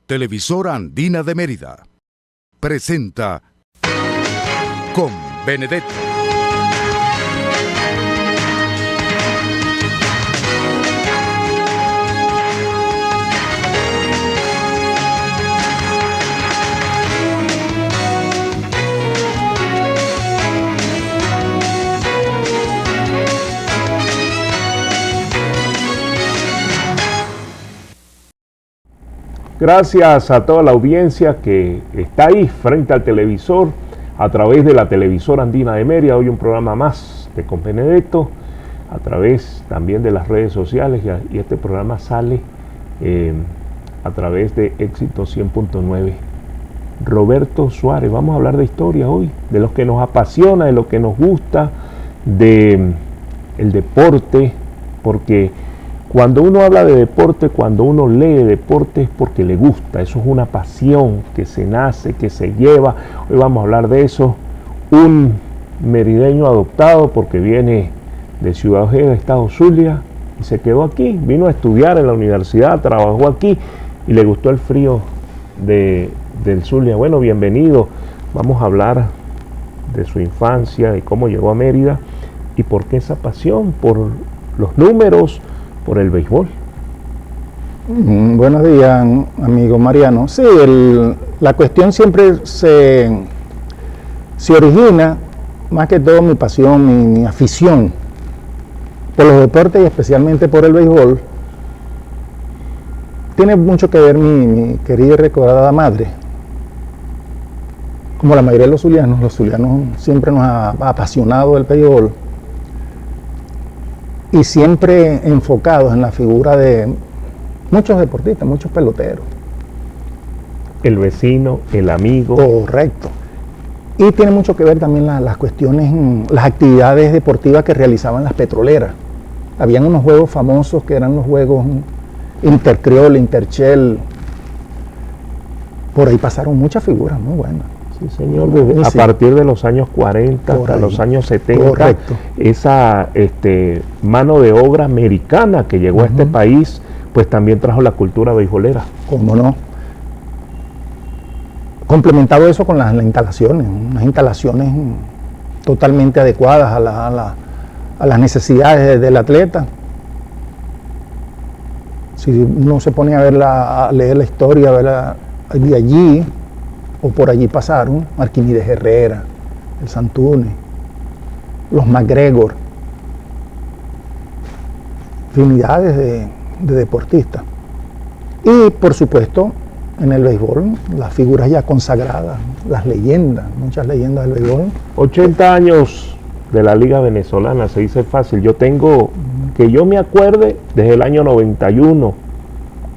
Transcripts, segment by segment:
Televisora Andina de Mérida presenta Con Benedetto. Gracias a toda la audiencia que está ahí frente al televisor a través de la televisora Andina de Mérida. Hoy un programa más de Con Benedetto a través también de las redes sociales y este programa sale a través de Éxito 100.9. Roberto Suárez, vamos a hablar de historia hoy, de lo que nos apasiona, de lo que nos gusta, de el deporte, porque cuando uno habla de deporte, cuando uno lee de deporte es porque le gusta, eso es una pasión que se nace, que se lleva. Hoy vamos a hablar de eso. Un merideño adoptado porque viene de Ciudad Ojeda, estado Zulia, y se quedó aquí, vino a estudiar en la universidad, trabajó aquí y le gustó el frío del Zulia. Bueno, bienvenido. Vamos a hablar de su infancia, de cómo llegó a Mérida y por qué esa pasión por los números, por el béisbol. Buenos días, amigo Mariano. Sí, la cuestión siempre se origina, más que todo mi pasión, mi afición por los deportes y especialmente por el béisbol. Tiene mucho que ver mi querida y recordada madre. Como la mayoría de los zulianos siempre nos ha apasionado el béisbol. Y siempre enfocados en la figura de muchos deportistas, muchos peloteros. El vecino, el amigo. Correcto. Y tiene mucho que ver también las cuestiones, las actividades deportivas que realizaban las petroleras. Habían unos juegos famosos que eran los juegos Intercriol, Intershell. Por ahí pasaron muchas figuras muy buenas. Sí, señor, a partir de los años 40 hasta los años 70, correcto, esa mano de obra americana que llegó a este país, pues también trajo la cultura beisbolera. ¿Cómo no? Complementado eso con las instalaciones, unas instalaciones totalmente adecuadas a las necesidades del atleta. Si uno se pone a leer la historia, de allí, o por allí pasaron Arquímedes Herrera, el Santunes, los McGregor, unidades de deportistas. Y por supuesto, en el béisbol, las figuras ya consagradas, las leyendas, muchas leyendas del béisbol. 80 años de la Liga Venezolana, se dice fácil. Yo tengo, que yo me acuerde, desde el año 91,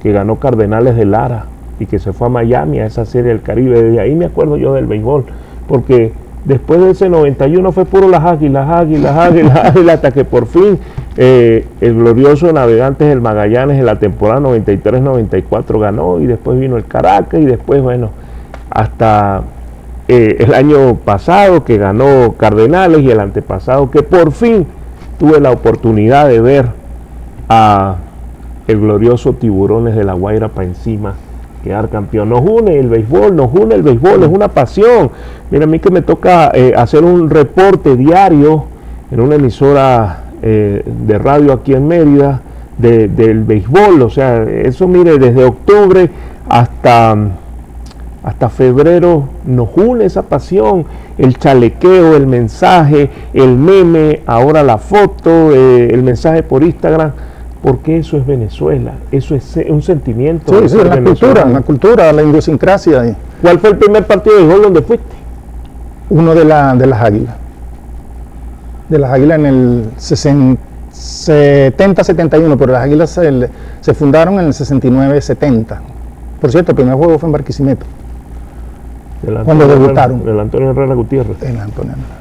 que ganó Cardenales de Lara y que se fue a Miami, a esa serie del Caribe. Desde ahí me acuerdo yo del béisbol, porque después de ese 91 fue puro las águilas, hasta que por fin el glorioso Navegantes del Magallanes en la temporada 93-94 ganó, y después vino el Caracas, y después, bueno, hasta el año pasado que ganó Cardenales, y el antepasado que por fin tuve la oportunidad de ver a el glorioso Tiburones de La Guaira para encima quedar campeón. Nos une el béisbol, es una pasión. Mira, a mí que me toca hacer un reporte diario en una emisora de radio aquí en Mérida del béisbol, o sea, eso, mire, desde octubre hasta febrero nos une esa pasión, el chalequeo, el mensaje, el meme, ahora la foto, el mensaje por Instagram. Porque eso es Venezuela, eso es un sentimiento. Sí, la cultura, la idiosincrasia. ¿Cuál fue el primer partido de béisbol donde fuiste? Uno de las Águilas. De las Águilas en el 70-71, pero las Águilas se fundaron en el 69-70. Por cierto, el primer juego fue en Barquisimeto. Cuando debutaron. El Antonio Herrera Gutiérrez. El Antonio Herrera.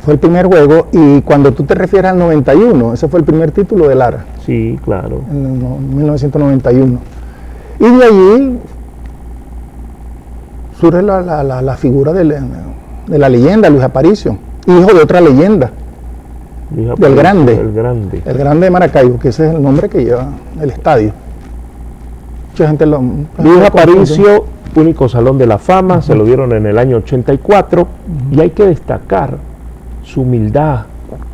Fue el primer juego, y cuando tú te refieres al 91, ese fue el primer título de Lara. Sí, claro. En 1991. Y de allí surge la figura de la leyenda, Luis Aparicio, hijo de otra leyenda, del Grande. El Grande. El Grande de Maracaibo, que ese es el nombre que lleva el estadio. Mucha gente lo Luis Aparicio, único Salón de la Fama, se lo dieron en el año 84, y hay que destacar su humildad,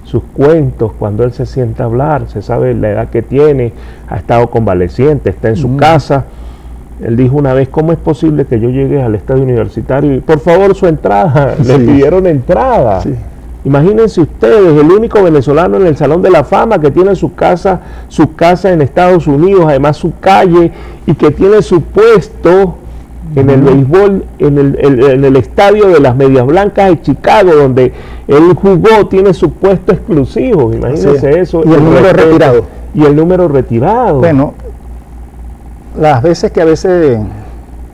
sus cuentos, cuando él se sienta a hablar, se sabe la edad que tiene, ha estado convaleciente, está en su casa. Él dijo una vez, ¿cómo es posible que yo llegue al estadio universitario y por favor su entrada? Le pidieron entrada. Sí. Imagínense ustedes, el único venezolano en el Salón de la Fama que tiene su casa en Estados Unidos, además su calle, y que tiene su puesto en el béisbol, en el estadio de las Medias Blancas de Chicago, donde él jugó, tiene su puesto exclusivo. Imagínense eso. Y el número retirado. Y el número retirado. Bueno, las veces que a veces,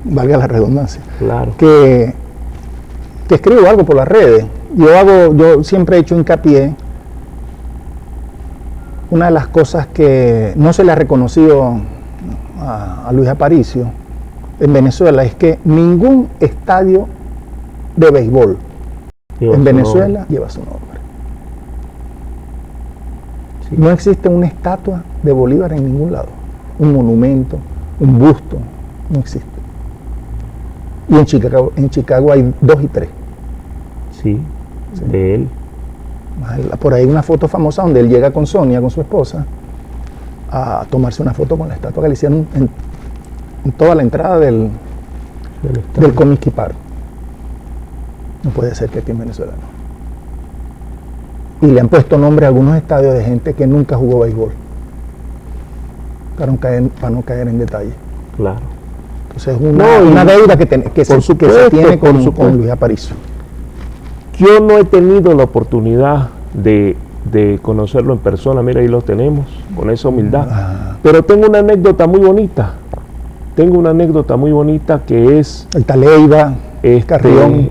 valga la redundancia, claro, que escribo algo por las redes, yo siempre he hecho hincapié, una de las cosas que no se le ha reconocido a Luis Aparicio en Venezuela es que ningún estadio de béisbol en Venezuela lleva su nombre. Sí. No existe una estatua de Bolívar en ningún lado, un monumento, un busto, no existe. Y en Chicago hay 2 y 3. Sí, de él. Por ahí una foto famosa donde él llega con Sonia, con su esposa, a tomarse una foto con la estatua que le hicieron en toda la entrada del Comiskey Park. No puede ser que aquí en Venezuela no. Y le han puesto nombre a algunos estadios de gente que nunca jugó béisbol, para no caer en detalle. Claro. Entonces es una deuda que se tiene con Luis Aparicio. Yo no he tenido la oportunidad de conocerlo en persona, mira, ahí lo tenemos, con esa humildad. Pero tengo una anécdota muy bonita. Que es... El Taleiva, Carrión.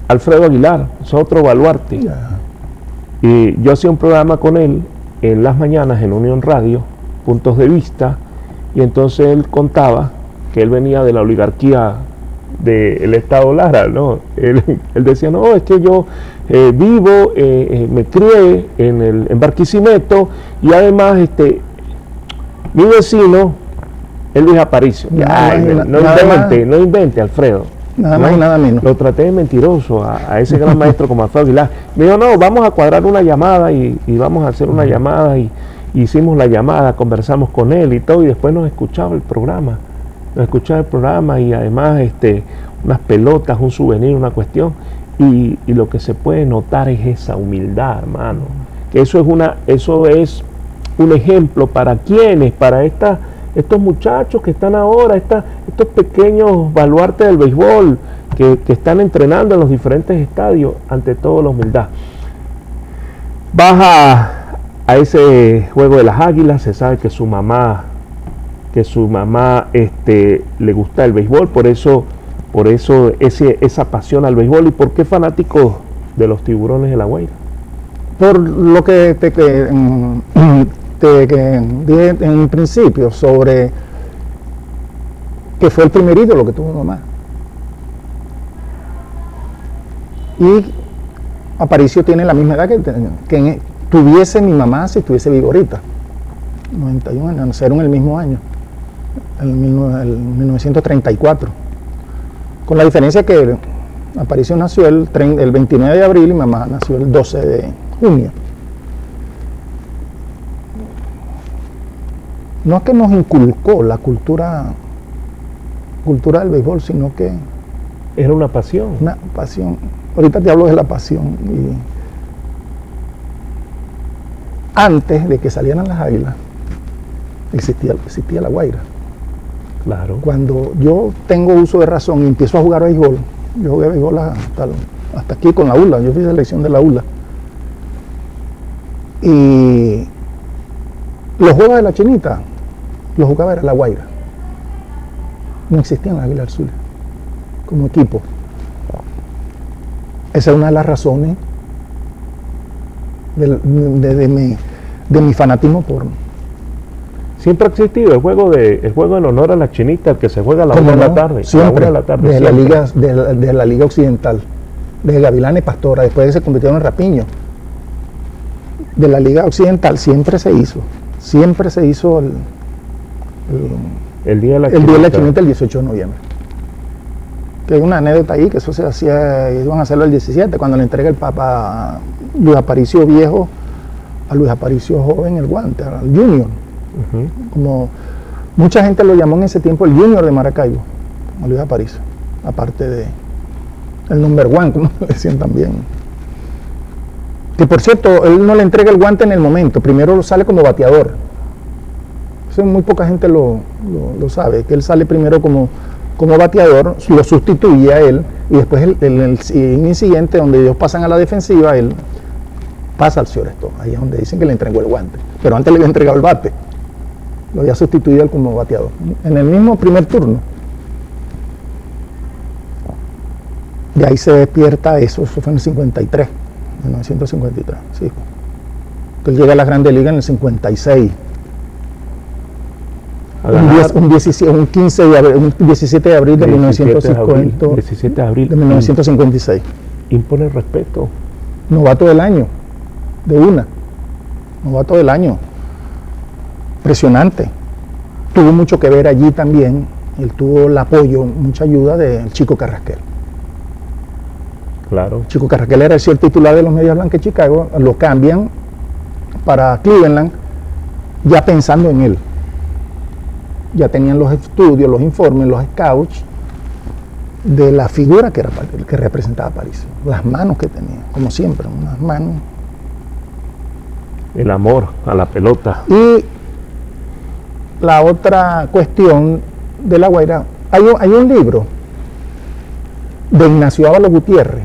Alfredo Aguilar, es otro baluarte. Y yo hacía un programa con él en las mañanas en Unión Radio, Puntos de Vista, y entonces él contaba que él venía de la oligarquía del Estado Lara, ¿no? Él decía, no, es que yo vivo, me crié en Barquisimeto, y además mi vecino es Luis Aparicio. No invente, Alfredo. Nada más y nada menos. Lo traté de mentiroso a ese gran maestro como Alfredo Aguilar. Me dijo, no, vamos a cuadrar una llamada y vamos a hacer una llamada, y hicimos la llamada, conversamos con él y todo, y después nos escuchaba el programa. Y además unas pelotas, un souvenir, una cuestión, y lo que se puede notar es esa humildad, hermano, que eso es un ejemplo para estos muchachos que están ahora, estos pequeños baluartes del béisbol que están entrenando en los diferentes estadios, ante todo la humildad. Baja a ese juego de las Águilas, se sabe que su mamá le gusta el béisbol, por eso esa pasión al béisbol. ¿Y por qué fanático de los Tiburones de La Guaira? Por lo que dije en un principio, sobre que fue el primer ídolo que tuvo mamá. Y Aparicio tiene la misma edad que tuviese mi mamá si estuviese vivo ahorita. 91 años, nacieron el mismo año, el 1934. Con la diferencia que Aparicio nació el 29 de abril y mamá nació el 12 de junio. No es que nos inculcó la cultura del béisbol, sino que era una pasión. Una pasión. Ahorita te hablo de la pasión. Y antes de que salieran las Águilas, existía La Guaira. Claro. Cuando yo tengo uso de razón y empiezo a jugar béisbol, yo jugué béisbol hasta aquí con la ULA, yo fui selección de la ULA. Y los juegos de la Chinita los jugaba era La Guaira. No existían las Águilas Azules como equipo. Esa es una de las razones de mi fanatismo por... Siempre ha existido el juego en honor a la Chinita, el que se juega a la 1 de la tarde. Siempre, a la tarde, de la Liga Occidental, de Gavilanes Pastora, después de que se convirtieron en Rapiño. De la Liga Occidental siempre se hizo El día de la el día de la Chinita. Chinita el 18 de noviembre. Que hay una anécdota ahí, que eso se hacía, iban a hacerlo el 17, cuando le entrega el Papa a Luis Aparicio Viejo, a Luis Aparicio Joven el guante, al Junior. Ujú. Como mucha gente lo llamó en ese tiempo el Junior de Maracaibo, a Luis Aparicio, aparte de el number one, como le decían también. Que por cierto, él no le entrega el guante en el momento, primero sale como bateador. Eso muy poca gente lo sabe, que él sale primero como bateador, lo sustituye a él, y después el inning siguiente, donde ellos pasan a la defensiva, él pasa al shortstop, ahí es donde dicen que le entregó el guante, pero antes le había entregado el bate, lo había sustituido él como bateador, en el mismo primer turno. De ahí se despierta eso fue en el 53, 1953, sí. Él llega a la Grande Liga en el 56. A ganar Un 17 de abril de 1950, 17 de abril. de 1956. Impone respeto. Novato del año, de una. Novato del año. Impresionante. Tuvo mucho que ver allí también. Él tuvo el apoyo, mucha ayuda del Chico Carrasquel. Claro. Chico Carrasquel era el titular de los Medias Blancas de Chicago. Lo cambian para Cleveland ya pensando en él. Ya tenían los estudios, los informes, los scouts de la figura que representaba a París, las manos que tenía, como siempre, unas manos. El amor a la pelota. Y la otra cuestión de La Guaira, hay un libro de Ignacio Ábalos Gutiérrez,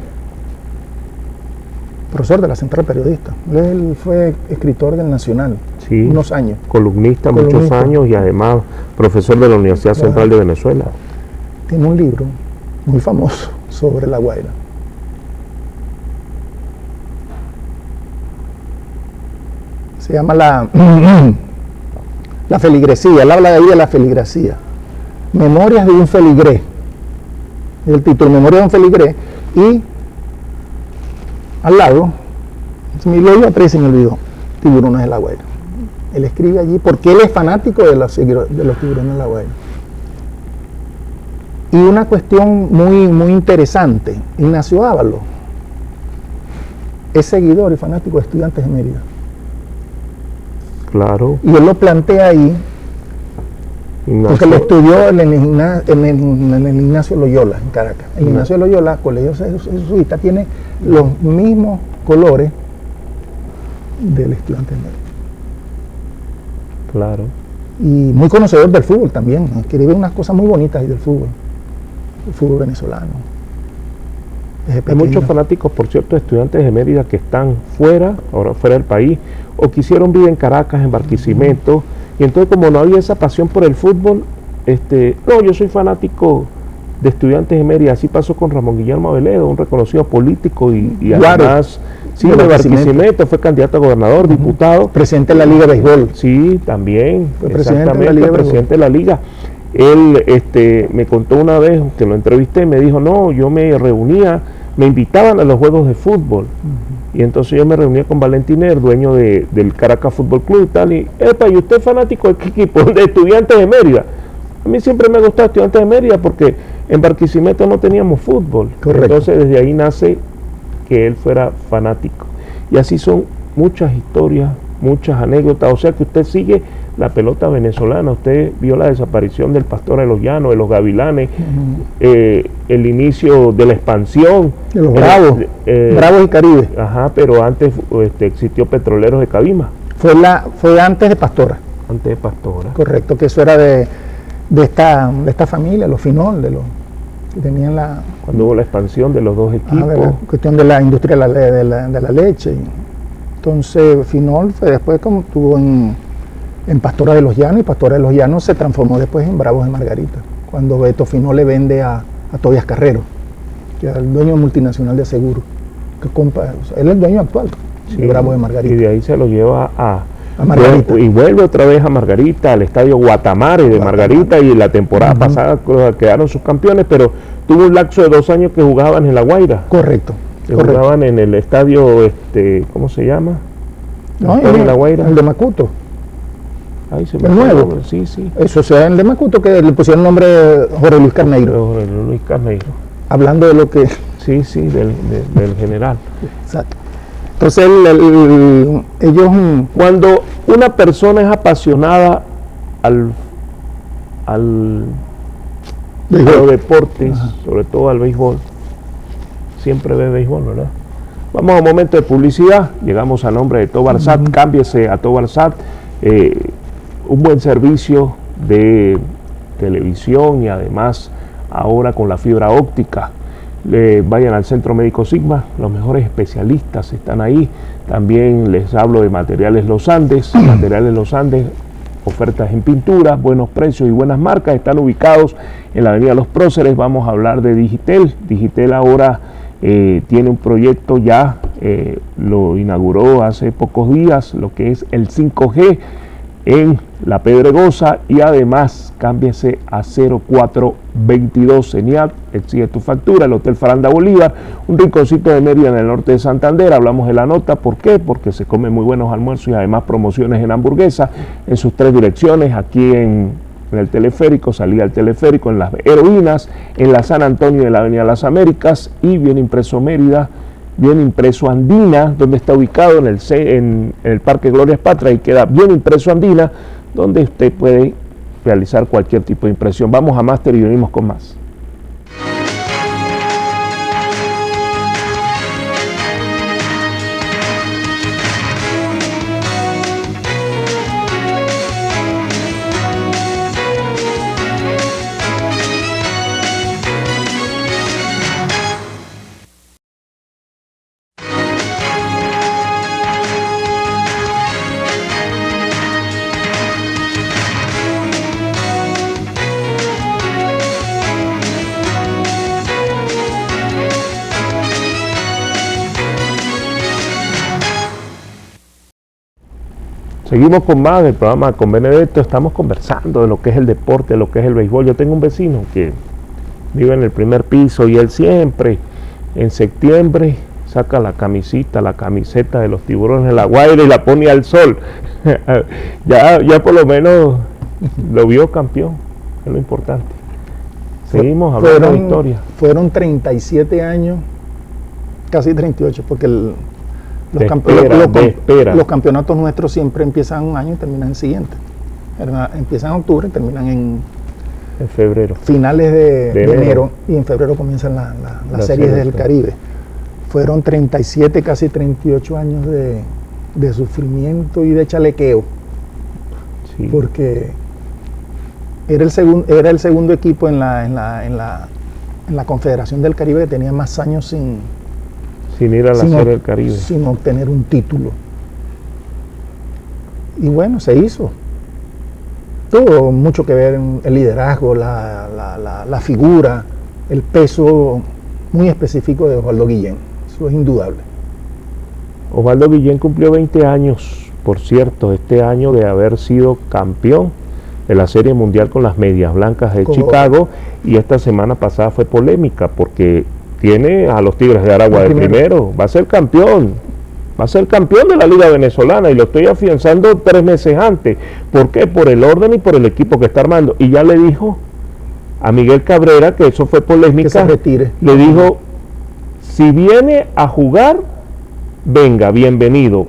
profesor de la Central Periodista. Él fue escritor del Nacional, Sí. unos años. Columnista muchos años y además profesor de la Universidad Central de Venezuela. Tiene un libro muy famoso sobre La Guaira. Se llama la feligresía. Él habla de ahí de la feligresía. Memorias de un feligrés. El título, Memorias de un feligrés. Y al lado, lo iba atrás y se me olvidó, Tiburones de La Guaira. Él escribe allí porque él es fanático de los Tiburones de La Guaira. Y una cuestión muy, muy interesante, Ignacio Ábalos es seguidor y fanático de Estudiantes de Mérida. Claro. Y él lo plantea ahí, porque lo estudió en el Ignacio Loyola, en Caracas. El Ignacio Loyola, colegio jesuita, tiene los mismos colores del Estudiante de Mérida. Claro. Y muy conocedor del fútbol también, escribe unas cosas muy bonitas ahí del fútbol, el fútbol venezolano. Hay muchos fanáticos, por cierto, Estudiantes de Mérida que están ahora fuera del país, o que hicieron vida en Caracas, en Barquisimeto, y entonces como no había esa pasión por el fútbol, no, yo soy fanático de Estudiantes de Mérida. Así pasó con Ramón Guillermo Aveledo, un reconocido político y además, sí, de Barquisimeto, fue candidato a gobernador, diputado. Presidente de la Liga de Béisbol. Sí, también, fue presidente presidente de la Liga. Él me contó una vez, que lo entrevisté, me dijo, no, yo me reunía, me invitaban a los juegos de fútbol, y entonces yo me reunía con Valentiner, dueño del Caracas Fútbol Club y tal, y, ¿y usted es fanático de qué equipo? De Estudiantes de Mérida. A mí siempre me ha gustado Estudiantes de Mérida porque en Barquisimeto no teníamos fútbol. Correcto. Entonces desde ahí nace que él fuera fanático. Y así son muchas historias, muchas anécdotas. O sea que usted sigue la pelota venezolana. Usted vio la desaparición del Pastor de los Llanos, de los Gavilanes, el inicio de la expansión. De los Bravos, Bravos y Caribe. Ajá, pero antes existió Petroleros de Cabima. Fue antes de Pastora. Antes de Pastora. Correcto, que eso era de esta familia, los Finol, que tenían cuando hubo la expansión de los dos equipos. La cuestión de la industria de la leche. Entonces Finol fue después como estuvo en Pastora de los Llanos, y Pastora de los Llanos se transformó después en Bravos de Margarita, cuando Beto Finol le vende a Tobias Carrero, que era el dueño multinacional de seguros, que compra, él es el dueño actual de Bravos de Margarita. Y de ahí se lo lleva a Margarita. Y vuelve otra vez a Margarita, al estadio Guatamare de Margarita, y la temporada pasada quedaron sus campeones, pero tuvo un lapso de 2 años que jugaban en La Guaira. Correcto. Jugaban en el estadio, ¿cómo se llama? No, en La Guaira. El de Macuto. Ay, se me ¿El fue el nuevo? nombre. Sí, sí. Eso sea el de Macuto, que le pusieron el nombre Jorge Luis Carneiro. Jorge Luis Carneiro. Hablando de lo que... Sí, sí, del general. Exacto. Entonces ellos... Cuando una persona es apasionada a los deportes, sobre todo al béisbol, siempre ve béisbol, ¿verdad? Vamos a un momento de publicidad. Llegamos a nombre de Tobarsat. Cámbiese a Tobarsat. Un buen servicio de televisión y además ahora con la fibra óptica. Vayan al Centro Médico Sigma, los mejores especialistas están ahí. También les hablo de Materiales Los Andes. Materiales Los Andes, ofertas en pintura, buenos precios y buenas marcas. Están ubicados en la avenida Los Próceres. Vamos a hablar de Digitel. Digitel ahora tiene un proyecto ya, lo inauguró hace pocos días, lo que es el 5G en La Pedregosa, y además cámbiese a 0422 CENIAT, exige tu factura, el Hotel Faranda Bolívar, un rinconcito de Mérida en el norte de Santander. Hablamos de la nota, ¿por qué? Porque se comen muy buenos almuerzos y además promociones en hamburguesa en sus 3 direcciones, aquí en el teleférico, salida al teleférico, en las Heroínas, en la San Antonio de la Avenida Las Américas, y Bien Impreso Mérida, Bien Impreso Andina, donde está ubicado en el Parque Glorias Patria, y queda Bien Impreso Andina, donde usted puede realizar cualquier tipo de impresión. Vamos a Máster y venimos con más. Seguimos con más del programa con Benedetto. Estamos conversando de lo que es el deporte, de lo que es el béisbol. Yo tengo un vecino que vive en el primer piso y él siempre en septiembre saca la camiseta de los Tiburones de La Guaira y la pone al sol. ya por lo menos lo vio campeón, es lo importante. Seguimos hablando de historia. Fueron 37 años, casi 38, porque los campeonatos nuestros siempre empiezan un año y terminan el siguiente. Empiezan en octubre y terminan en febrero. Finales de enero, y en febrero comienzan las series del Caribe. Fueron 37, casi 38 años de sufrimiento y de chalequeo. Sí. Porque era el segundo equipo en la Confederación del Caribe que tenía más años sin ir a la Serie del Caribe, sin obtener un título. Y bueno, se hizo. Tuvo mucho que ver en el liderazgo, la figura, el peso muy específico de Osvaldo Guillén. Eso es indudable. Osvaldo Guillén cumplió 20 años, por cierto, este año, de haber sido campeón de la Serie Mundial con las Medias Blancas de Chicago, y esta semana pasada fue polémica porque tiene a los Tigres de Aragua de primero. Va a ser campeón de la Liga Venezolana, y lo estoy afianzando 3 meses antes. ¿Por qué? Por el orden y por el equipo que está armando. Y ya le dijo a Miguel Cabrera, que eso fue polémica, que se retire. Le dijo, si viene a jugar, venga, bienvenido,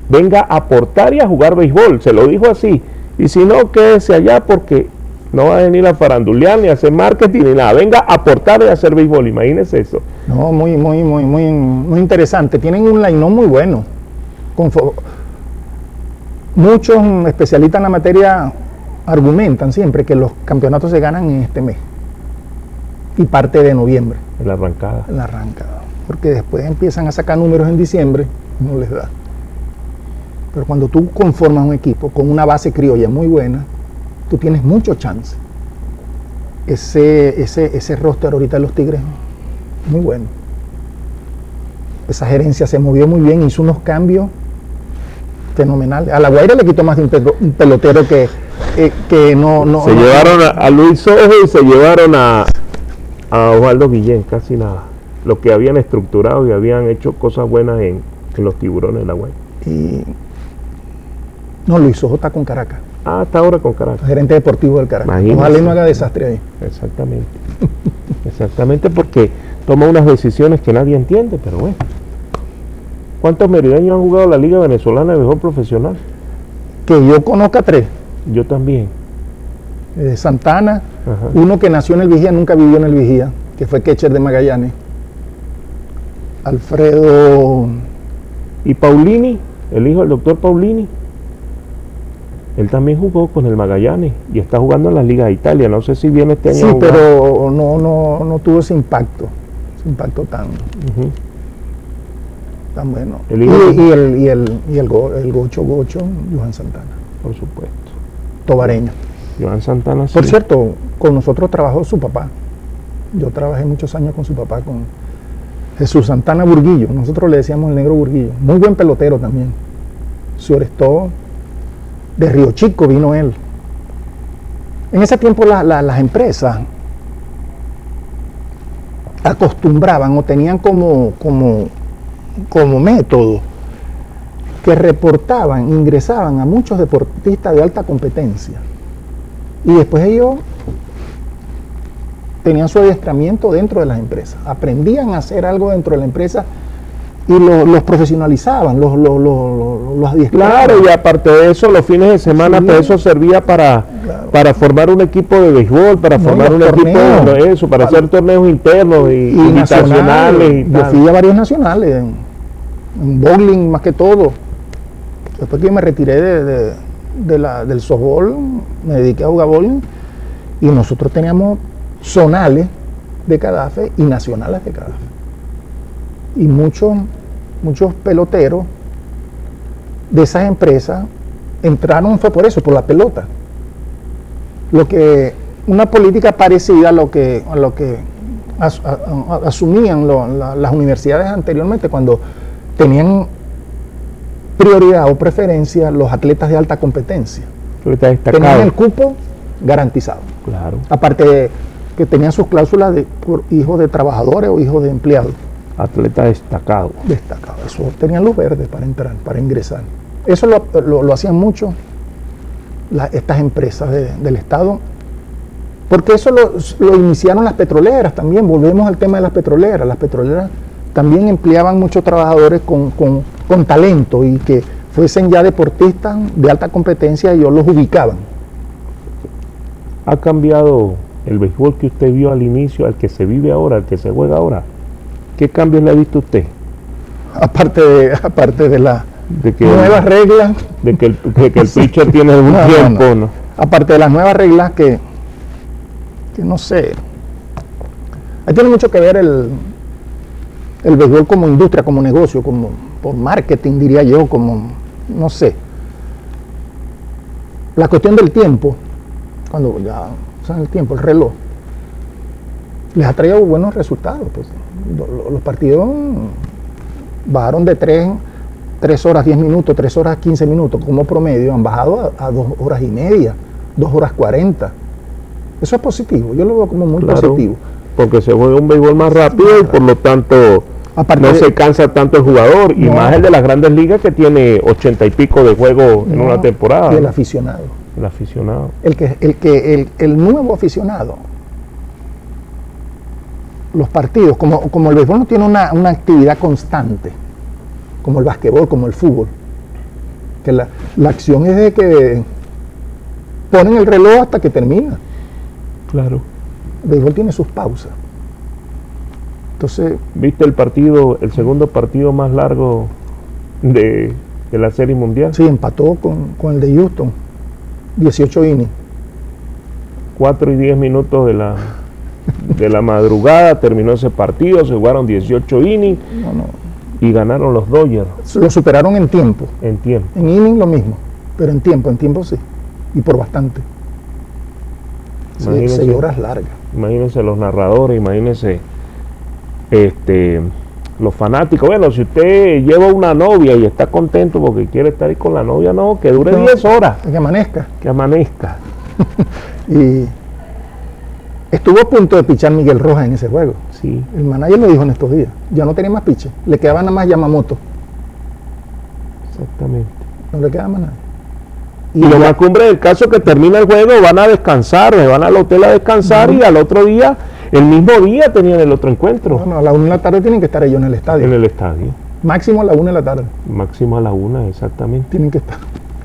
venga a aportar y a jugar béisbol, se lo dijo así. Y si no, quédese allá porque no va a venir a farandulear ni a hacer marketing ni nada. Venga a aportar y a hacer béisbol, imagínese eso. No, muy interesante. Tienen un line-up muy bueno. Muchos especialistas en la materia argumentan siempre que los campeonatos se ganan en este mes y parte de noviembre. En la arrancada. Porque después empiezan a sacar números en diciembre, no les da. Pero cuando tú conformas un equipo con una base criolla muy buena, tú tienes mucho chance. Ese roster ahorita de los Tigres, muy bueno. Esa gerencia se movió muy bien, hizo unos cambios fenomenales. A La Guaira le quitó más de un pelotero que no. Se llevaron a Luis Sojo y se llevaron a Osvaldo Guillén, casi nada. Lo que habían estructurado y habían hecho cosas buenas en los Tiburones de La Guaira. Y no, Luis Sojo está con Caracas. hasta ahora con Caracas. Gerente deportivo del Caracas. Imagínese. Ojalá y no haga desastre ahí. Exactamente. Exactamente, porque toma unas decisiones que nadie entiende, pero bueno. ¿Cuántos merideños han jugado la Liga Venezolana de Béisbol Profesional? Que yo conozca 3. Yo también. Santana, Ajá. uno que nació en el Vigía, nunca vivió en el Vigía, que fue catcher de Magallanes. Alfredo, Y Paulini, el hijo del doctor Paulini, él también jugó con el Magallanes y está jugando en las ligas de Italia. No sé si viene este año. sí, a jugar. pero no tuvo ese impacto tan, Ujú. tan bueno. El hijo El Gocho, Johan Santana, Por supuesto. tobareño. Joan Santana. Por sí. cierto, con nosotros trabajó su papá. Yo trabajé muchos años con su papá, con Jesús Santana Burguillo. Nosotros le decíamos el negro Burguillo. Muy buen pelotero también. Se orestó. De Río Chico vino él. En ese tiempo las empresas acostumbraban o tenían como método que reportaban, ingresaban a muchos deportistas de alta competencia. Y después ellos tenían su adiestramiento dentro de las empresas. Aprendían a hacer algo dentro de la empresa y los profesionalizaban, los adiestraban. Claro, y aparte de eso, los fines de semana, Sí. pues eso servía para formar un equipo de béisbol, para No, formar los un equipo torneos. de eso, para hacer torneos internos y invitacionales y Yo tal. fui a varios nacionales, en bowling más que todo. Después que me retiré del softball, me dediqué a jugar bowling y nosotros teníamos zonales de CADAFE y nacionales de CADAFE. Y muchos peloteros de esas empresas entraron, fue por eso, por la pelota. Una política parecida a lo que asumían las universidades anteriormente cuando tenían prioridad o preferencia los atletas de alta competencia. Atleta destacado. Tenían el cupo garantizado. Claro, Aparte de que tenían sus cláusulas por hijos de trabajadores o hijos de empleados atleta destacado. destacados. Eso tenían luz verde para entrar, para ingresar. Eso lo hacían mucho estas empresas del Estado, porque eso lo iniciaron las petroleras también. Volvemos al tema de las petroleras. Las petroleras también empleaban muchos trabajadores con talento y que fuesen ya deportistas de alta competencia y ellos los ubicaban. ¿Ha cambiado el béisbol que usted vio al inicio, al que se vive ahora, al que se juega ahora? ¿Qué cambios le ha visto usted? Aparte de las De que, nuevas reglas, de que el pitcher tiene un No, tiempo, ¿no? aparte de las nuevas reglas que no sé, ahí tiene mucho que ver el béisbol como industria, como negocio, como por marketing, diría yo, como, no sé. La cuestión del tiempo, cuando ya usan el tiempo, el reloj, les ha traído buenos resultados. Pues. Los partidos bajaron de 3 horas 10 minutos, 3 horas 15 minutos como promedio, han bajado a 2 horas y media, 2 horas 40. Eso es positivo, yo lo veo como muy Claro, positivo. porque se juega un béisbol más rápido y por lo tanto Aparte no de- se cansa tanto el jugador, y No. más el de las grandes ligas que tiene 80 y pico de juegos en No, una temporada. y el ¿no? aficionado. El aficionado. El nuevo aficionado, los partidos, como el béisbol no tiene una actividad constante, como el basquetbol, como el fútbol, que la acción es de que ponen el reloj hasta que termina. Claro. El béisbol tiene sus pausas. Entonces, ¿Viste el segundo partido más largo de la Serie Mundial? sí, empató con el de Houston, 18 innings. 4 y 10 minutos de la madrugada terminó ese partido, se jugaron 18 innings No. y ganaron los Dodgers Lo superaron en tiempo. en tiempo. En inning lo mismo, pero en tiempo sí. Y por bastante. Imagínense. 6 horas largas. Imagínense los narradores, imagínense los fanáticos. Bueno, si usted lleva una novia y está contento porque quiere estar ahí con la novia, no, que dure No. 10 horas, Que amanezca. que amanezca. Y estuvo a punto de pichar Miguel Rojas en ese juego. Sí, El manager lo dijo en estos días. Ya no tenía más piche. Le quedaba nada más Yamamoto. exactamente. No le quedaba más nada. Y lo más cumbre del caso es que termina el juego, van a descansar, van al hotel a descansar y al otro día, el mismo día tenían el otro encuentro. Bueno, a la 1 de la tarde tienen que estar ellos en el estadio. En el estadio. Máximo a la 1 de la tarde. Máximo a la 1, exactamente. Tienen que estar.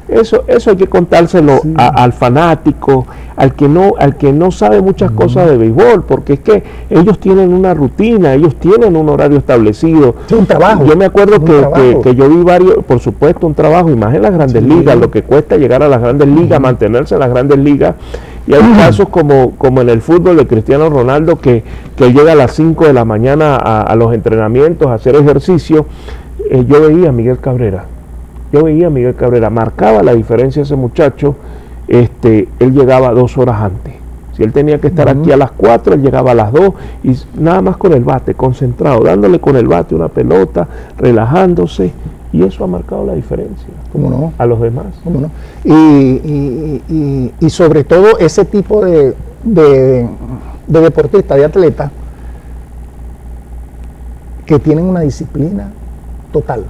Eso hay que contárselo al fanático, al que no sabe muchas cosas de béisbol, porque es que ellos tienen una rutina, ellos tienen un horario establecido. Es un trabajo. Yo me acuerdo que yo vi varios, por supuesto, un trabajo, y más en las grandes ligas, lo que cuesta llegar a las grandes ligas, mantenerse en las grandes ligas. Y hay casos como en el fútbol de Cristiano Ronaldo, que llega a las 5 de la mañana a los entrenamientos, a hacer ejercicio. Yo veía a Miguel Cabrera, marcaba la diferencia ese muchacho. Él llegaba 2 horas antes. Si él tenía que estar aquí a las 4, él llegaba a las 2 y nada más con el bate, concentrado, dándole con el bate una pelota, relajándose, y eso ha marcado la diferencia. ¿Cómo no? A los demás. ¿Cómo no? Y sobre todo ese tipo de deportista, de atleta, que tienen una disciplina total.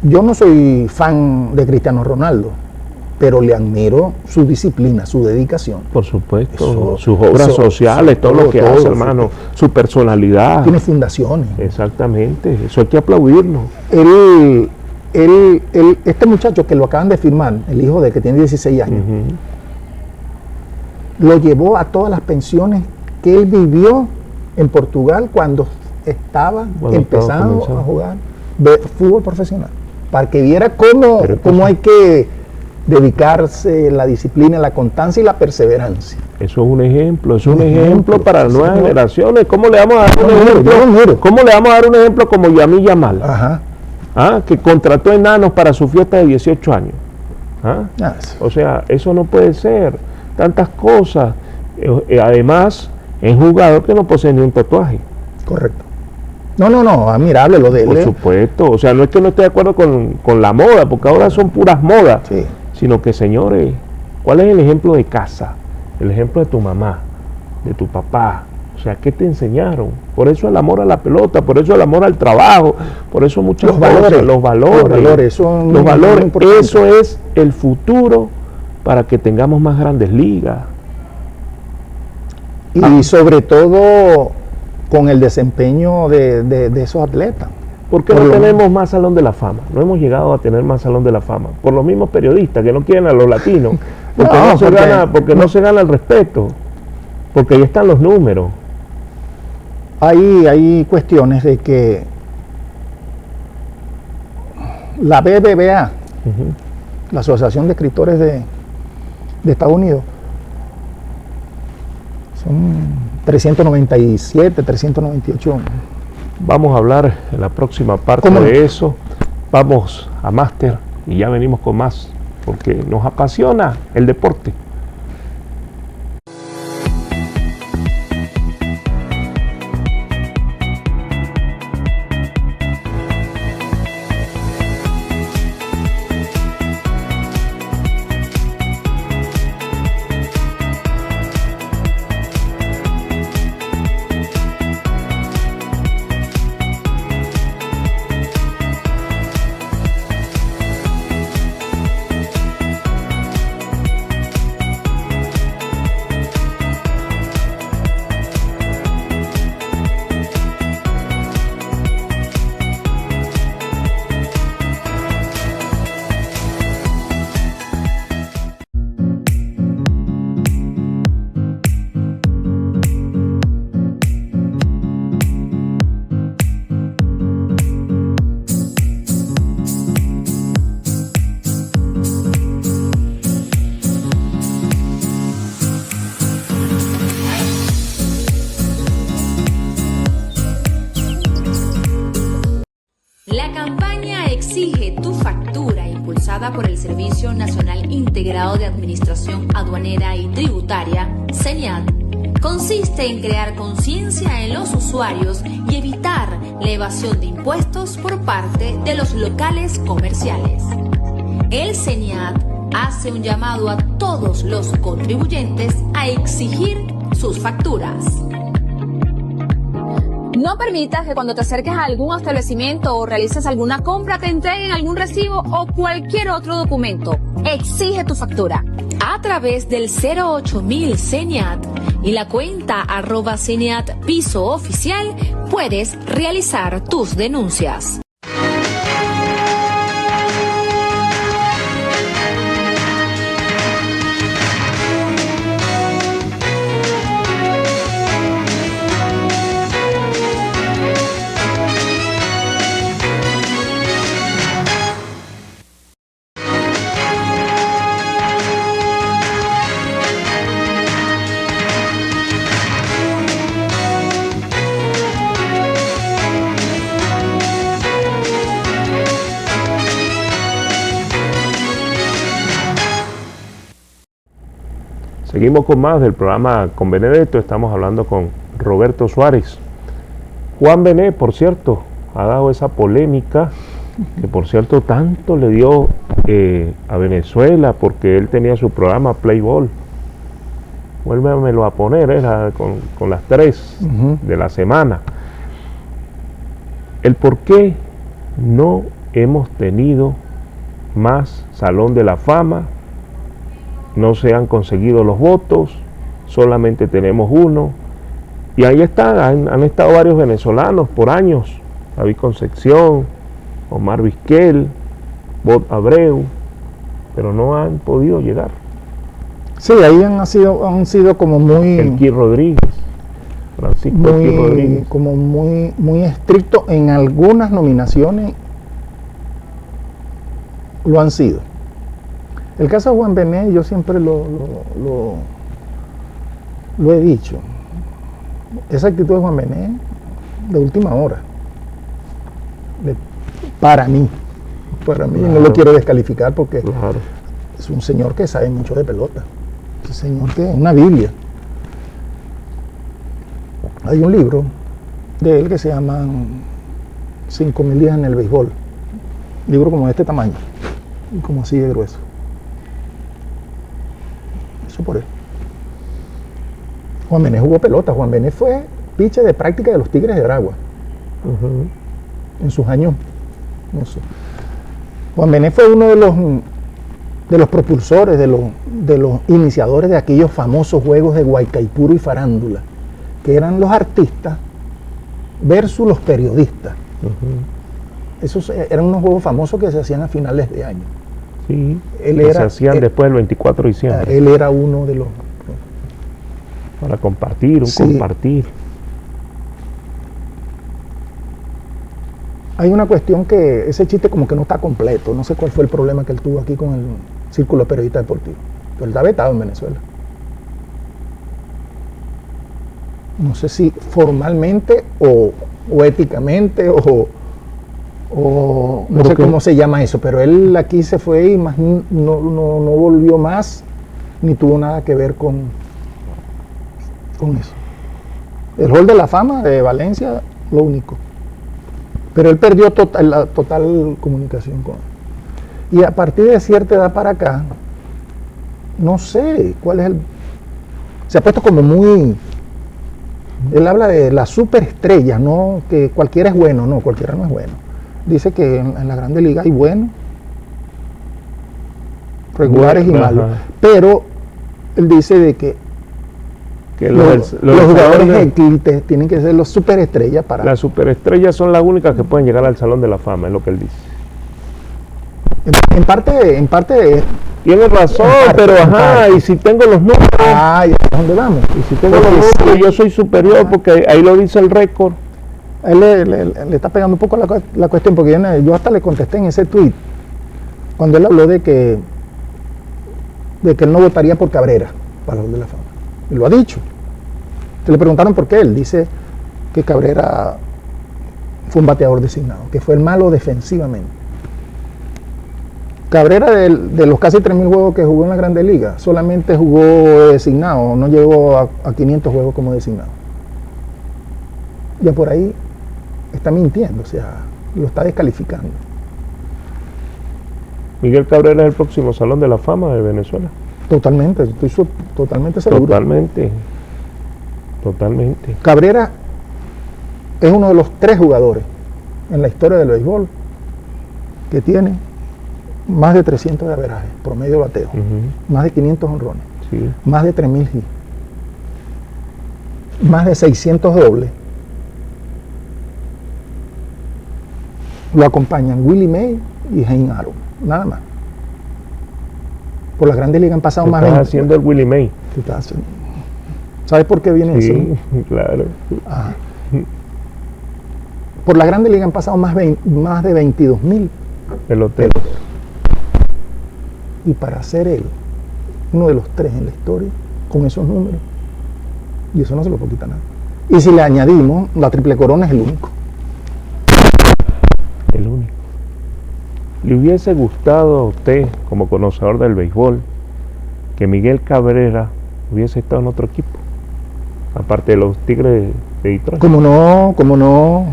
Yo no soy fan de Cristiano Ronaldo, pero le admiro su disciplina, su dedicación. Por supuesto, sus obras sociales, todo lo que hace, hermano, su personalidad. Tiene fundaciones. Exactamente, eso hay que aplaudirlo. Este muchacho que lo acaban de firmar, el hijo de que tiene 16 años, lo llevó a todas las pensiones que él vivió en Portugal cuando estaba empezando a jugar fútbol profesional, para que viera cómo hay que dedicarse, la disciplina, la constancia y la perseverancia. Eso es un ejemplo, para las nuevas generaciones. ¿Cómo le vamos a dar un ejemplo? ¿Cómo le vamos a dar un ejemplo como Yamil Yamal? Que contrató enanos para su fiesta de 18 años. O sea, eso no puede ser. Tantas cosas. Además, es un jugador que no posee ni un tatuaje. Correcto. No, admirable lo de él. Por supuesto, o sea, no es que no esté de acuerdo con la moda, porque ahora son puras modas, sino que, señores, ¿cuál es el ejemplo de casa? El ejemplo de tu mamá, de tu papá. O sea, ¿qué te enseñaron? Por eso el amor a la pelota, por eso el amor al trabajo, por eso muchos valores, los valores, eso es el futuro para que tengamos más grandes ligas. Y sobre todo con el desempeño de esos atletas. ¿Por qué no tenemos más Salón de la Fama? No hemos llegado a tener más Salón de la Fama. Por los mismos periodistas que no quieren a los latinos. Porque no se gana el respeto. Porque ahí están los números. Hay cuestiones de que la BBVA, la Asociación de Escritores de Estados Unidos, son 397, 398. Vamos a hablar en la próxima parte de eso. Vamos a Máster y ya venimos con más, porque nos apasiona el deporte. La campaña Exige tu factura, impulsada por el Servicio Nacional Integrado de Administración Aduanera y Tributaria, CENIAT, consiste en crear conciencia en los usuarios y evitar la evasión de impuestos por parte de los locales comerciales. El CENIAT hace un llamado a todos los contribuyentes a exigir sus facturas. No permitas que cuando te acerques a algún establecimiento o realices alguna compra te entreguen algún recibo o cualquier otro documento. Exige tu factura a través del 08000 CENIAT y la cuenta @CENIAT Piso Oficial. Puedes realizar tus denuncias. Seguimos con más del programa con Benedetto. Estamos hablando con Roberto Suárez. Juan Bené, por cierto, ha dado esa polémica que, por cierto, tanto le dio a Venezuela porque él tenía su programa Play Ball. Vuélvemelo a poner, era con las 3 de la semana. El por qué no hemos tenido más Salón de la Fama. No se han conseguido los votos, solamente tenemos uno. Y ahí están, han estado varios venezolanos por años. David Concepción, Omar Vizquel, Bob Abreu, pero no han podido llegar. Sí, ahí han sido como muy... Elqui Rodríguez, Francisco Elqui Rodríguez. Como muy estricto en algunas nominaciones, lo han sido. El caso de Juan Bené, yo siempre lo he dicho. Esa actitud de Juan Bené, de última hora. Para mí, claro. No lo quiero descalificar porque es un señor que sabe mucho de pelota. Es un señor que es una Biblia. Hay un libro de él que se llama 5000 días en el béisbol. Libro como de este tamaño y como así de grueso. Por él. Juan Bené jugó pelota. Juan Bené fue pitcher de práctica de los Tigres de Aragua en sus años. No sé. Juan Bené fue uno de los propulsores, de los iniciadores de aquellos famosos juegos de Guaycaipuro y farándula, que eran los artistas versus los periodistas. Esos eran unos juegos famosos que se hacían a finales de año. Sí, se hacían después del 24 de diciembre. Él era uno de los... Para compartir, compartir. Hay una cuestión que ese chiste como que no está completo. No sé cuál fue el problema que él tuvo aquí con el Círculo de Periodistas Deportivos. Pero él está vetado en Venezuela. No sé si formalmente o éticamente o no sé cómo se llama eso, pero él aquí se fue y más no volvió más, ni tuvo nada que ver con eso. El Hall de la Fama de Valencia, lo único. Pero él perdió la total comunicación con él. Y a partir de cierta edad para acá, no sé cuál es se ha puesto como muy... Él habla de la superestrella, no que cualquiera es bueno, no, cualquiera no es bueno. Dice que en la Grande Liga hay buenos, regulares y malos. Pero él dice de que los jugadores élites tienen que ser los superestrellas para... Las superestrellas son las únicas que pueden llegar al Salón de la Fama, es lo que él dice. En parte tiene razón, pero y si tengo los números... ¿a dónde vamos? Y si tengo los números, yo soy superior, porque ahí lo dice el récord. Él le está pegando un poco la cuestión, porque yo hasta le contesté en ese tweet, cuando él habló de que él no votaría por Cabrera para el Hall de la Fama. Y lo ha dicho. Se le preguntaron por qué. Él dice que Cabrera fue un bateador designado, que fue el malo defensivamente. Cabrera, de los casi 3.000 juegos que jugó en la Grande Liga, solamente jugó designado, no llegó a 500 juegos como designado. Ya por ahí está mintiendo, o sea, lo está descalificando. Miguel Cabrera es el próximo Salón de la Fama de Venezuela. Totalmente, estoy totalmente seguro. Totalmente. Cabrera es uno de los 3 jugadores en la historia del béisbol que tiene más de 300 de averaje, promedio de bateo, más de 500 honrones, Sí. más de 3.000 hits, más de 600 dobles. Lo acompañan Willie May y Hank Aaron, nada más. Por las Grandes Ligas han pasado Te más de estás 20. haciendo el Willie May. ¿Qué estás haciendo? ¿Sabes por qué viene eso? Sí, claro. Ajá. Por las Grandes Ligas han pasado más de 22.000 Pelotero. peloteros. Y para ser él uno de los 3 en la historia con esos números, y eso no se lo puede quitar nada. Y si le añadimos la triple corona, es el único. El único. ¿Le hubiese gustado a usted, como conocedor del béisbol, que Miguel Cabrera hubiese estado en otro equipo? Aparte de los Tigres de Detroit. Como no,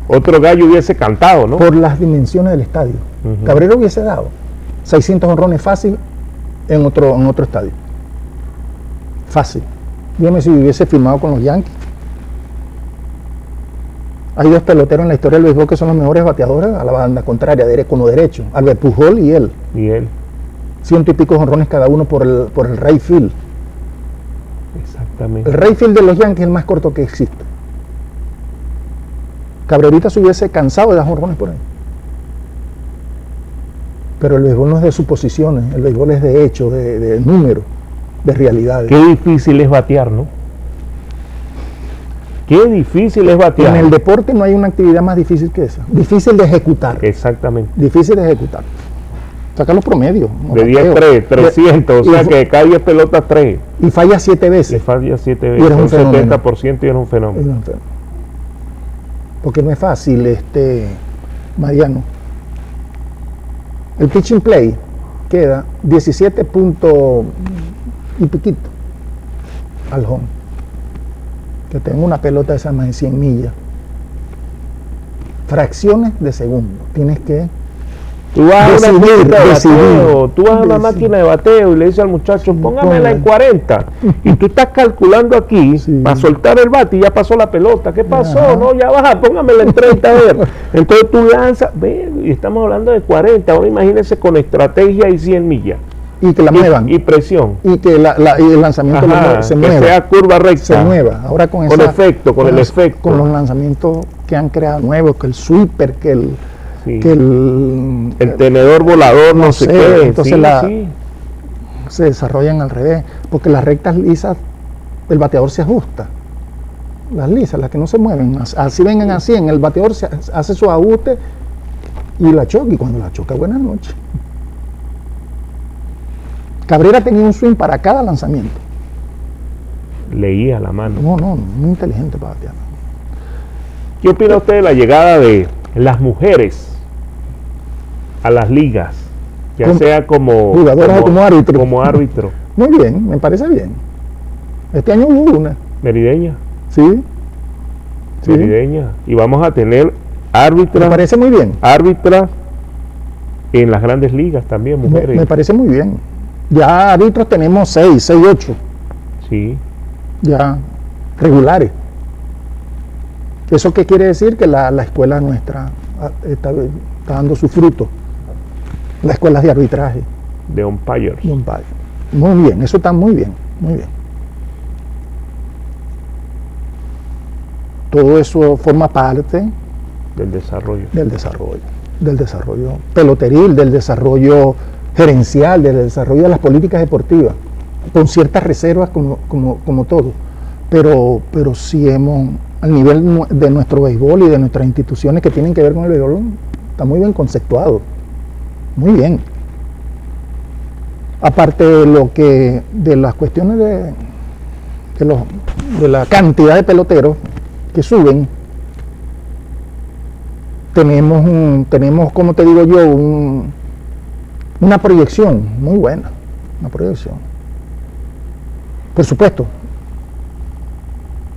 Otro gallo hubiese cantado, ¿no? por las dimensiones del estadio. Ujú. Cabrera hubiese dado 600 honrones fácil en otro estadio. Fácil. Dígame si hubiese firmado con los Yankees. Hay 2 peloteros en la historia del béisbol que son los mejores bateadores a la banda contraria, como derecho. Albert Pujol y él. Y él. 100 y pico honrones cada uno por el right field. Exactamente. El right field de los Yankees es el más corto que existe. Cabrerita se hubiese cansado de dar honrones por ahí. Pero el béisbol no es de suposiciones, el béisbol es de hechos, de números, de realidades. Qué difícil es batear, ¿no? Qué difícil es batear. En el deporte no hay una actividad más difícil que esa. Difícil de ejecutar. Exactamente. Difícil de ejecutar. Sacar los promedios. De 10-3, 300, o sea que de cada 10 pelotas 3. Y falla 7 Le veces. falla 7 Y veces, eres un un fenómeno. 70% y eres un fenómeno. Porque no es fácil, Mariano. El pitching play queda 17 puntos y piquito al home. Que tengo una pelota de esas más de 100 millas. Fracciones de segundo. Tienes que Tú vas a una decidir, máquina de bateo, tú vas a una decidir. máquina de bateo y le dices al muchacho, póngamela en 40. Y tú estás calculando aquí Sí. para soltar el bate y ya pasó la pelota. ¿Qué pasó? Ajá. No, ya baja, póngamela en 30. A ver. Entonces tú lanzas, ve, y estamos hablando de 40. Ahora imagínense con estrategia y 100 millas. y que la muevan. Y presión. Y que y el lanzamiento Ajá, se que mueva. sea curva recta. Se mueva. Ahora con Con esa, efecto, con el los- efecto. Con los lanzamientos que han creado nuevos, que el sweeper, que el Sí. el tenedor volador, no sé sé, qué. entonces Sí, la- sí. se desarrollan al revés, porque las rectas lisas, el bateador se ajusta. Las lisas, las que no se mueven, así vengan a 100, el bateador hace su ajuste y la choca, y cuando la choca, buenas noches. Cabrera tenía un swing para cada lanzamiento. Leía la mano. No, muy inteligente para batear. ¿Qué opina usted de la llegada de las mujeres a las ligas? Ya Como sea como jugadoras o como árbitro. Como árbitro. Muy bien, me parece bien. Este año hubo una, Merideña. ¿sí? Sí. Merideña. Y vamos a tener Me árbitras parece muy bien. en las grandes ligas también, mujeres. Me parece muy bien. Ya árbitros tenemos 6, 8. Sí. Ya regulares. ¿Eso qué quiere decir? Que la escuela nuestra está dando su fruto. Las escuelas de arbitraje, De umpires. de umpire. Muy bien, eso está muy bien, muy bien. Todo eso forma parte Del desarrollo. del desarrollo peloteril, del desarrollo gerencial, del desarrollo de las políticas deportivas, con ciertas reservas como todo, pero sí hemos, al nivel de nuestro béisbol y de nuestras instituciones que tienen que ver con el béisbol, está muy bien conceptuado, muy bien. Aparte de las cuestiones de la cantidad de peloteros que suben, tenemos, como te digo yo, una proyección muy buena, una proyección. Por supuesto,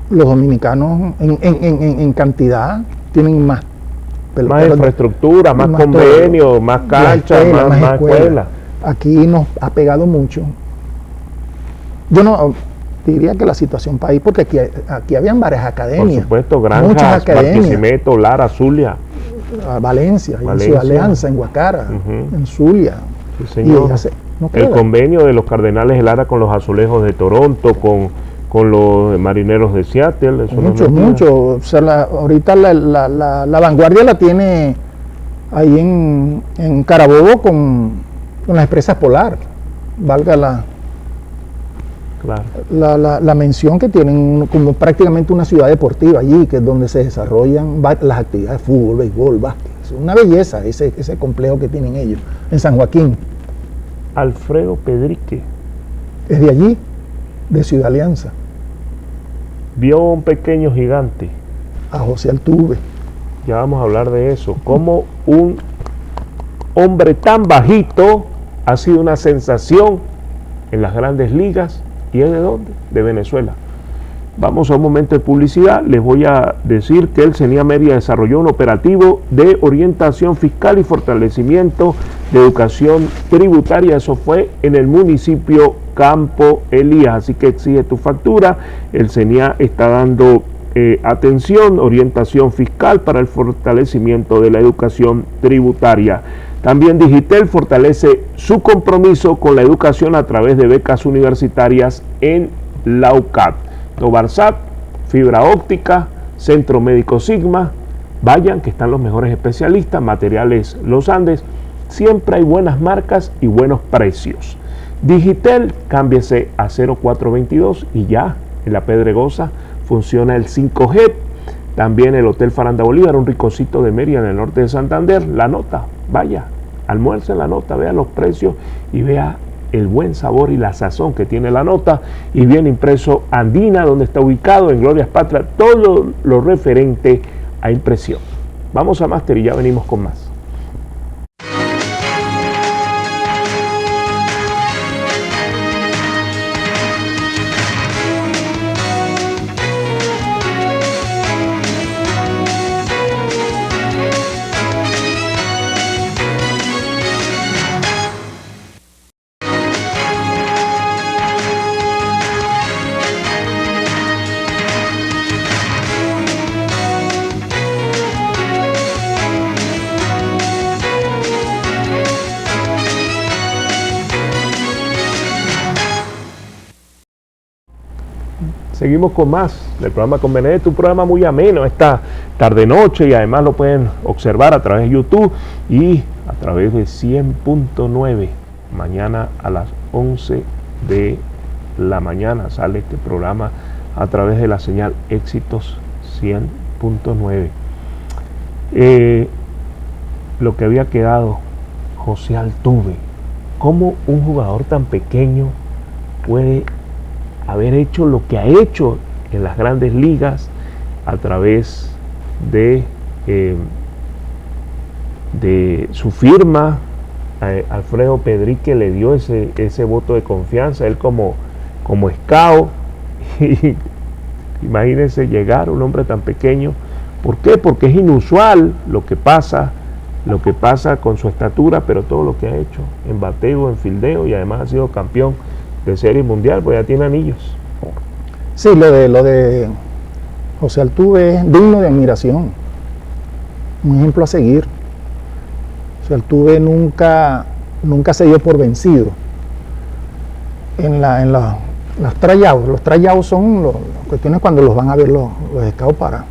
los dominicanos en cantidad tienen más Más peloteros, infraestructura, más más convenios, todo. más La canchas, escuela, más escuela. escuelas. Aquí nos ha pegado mucho. Yo no, diría que la situación país, porque aquí habían varias academias. Por supuesto, muchas Granjas, academias. Barquisimeto, Lara, Zulia. Valencia, en Valencia. Ciudad Alianza, en Guacara, Ujú. en Zulia. Sí, señor. No El queda. convenio de los Cardenales de Lara con los Azulejos de Toronto, con los Marineros de Seattle. Eso no es mentira. Mucho. O sea, ahorita la vanguardia la tiene ahí en Carabobo con las Expresas Polar. Valga Claro. la mención, que tienen como prácticamente una ciudad deportiva allí, que es donde se desarrollan las actividades de fútbol, béisbol, básquet. Es una belleza ese complejo que tienen ellos en San Joaquín. Alfredo Pedrique Es de allí, de Ciudad Alianza, vio un pequeño gigante. a José Altuve. Ya vamos a hablar de eso. Como un hombre tan bajito ha sido una sensación en las grandes ligas. ¿Y es de dónde? De Venezuela. Vamos a un momento de publicidad. Les voy a decir que el CENIA Mérida desarrolló un operativo de orientación fiscal y fortalecimiento de educación tributaria. Eso fue en el municipio Campo Elías. Así que exige tu factura. El CENIA está dando atención, orientación fiscal para el fortalecimiento de la educación tributaria. También Digitel fortalece su compromiso con la educación a través de becas universitarias en la UCAP. Novarsat, fibra óptica, Centro Médico Sigma, vayan que están los mejores especialistas, Materiales Los Andes, siempre hay buenas marcas y buenos precios. Digitel, cámbiese a 0422 y ya, en La Pedregosa funciona el 5G. También el Hotel Faranda Bolívar, un ricocito de Mérida en el norte de Santander. La Nota, vaya, almuerce en La Nota, vea los precios y vea el buen sabor y la sazón que tiene La Nota. Y bien impreso Andina, donde está ubicado en Glorias Patria, todo lo referente a impresión. Vamos a Máster y ya venimos con más. Seguimos con más del programa Con Benedetto, un programa muy ameno esta tarde-noche, y además lo pueden observar a través de YouTube y a través de 100.9. Mañana a las 11 de la mañana sale este programa a través de la señal Éxitos 100.9. Lo que había quedado, José Altuve, ¿cómo un jugador tan pequeño puede haber hecho lo que ha hecho en las grandes ligas a través de su firma? Alfredo Pedrique le dio ese voto de confianza, él como scout. Y imagínense llegar a un hombre tan pequeño. ¿Por qué? Porque es inusual lo que pasa con su estatura, pero todo lo que ha hecho en bateo, en fildeo, y además ha sido campeón de serie mundial, pues ya tiene anillos. Sí, lo de José Altuve es digno de admiración, un ejemplo a seguir. José Altuve nunca se dio por vencido en los tryouts. Los tryouts son las cuestiones cuando los van a ver los scouts para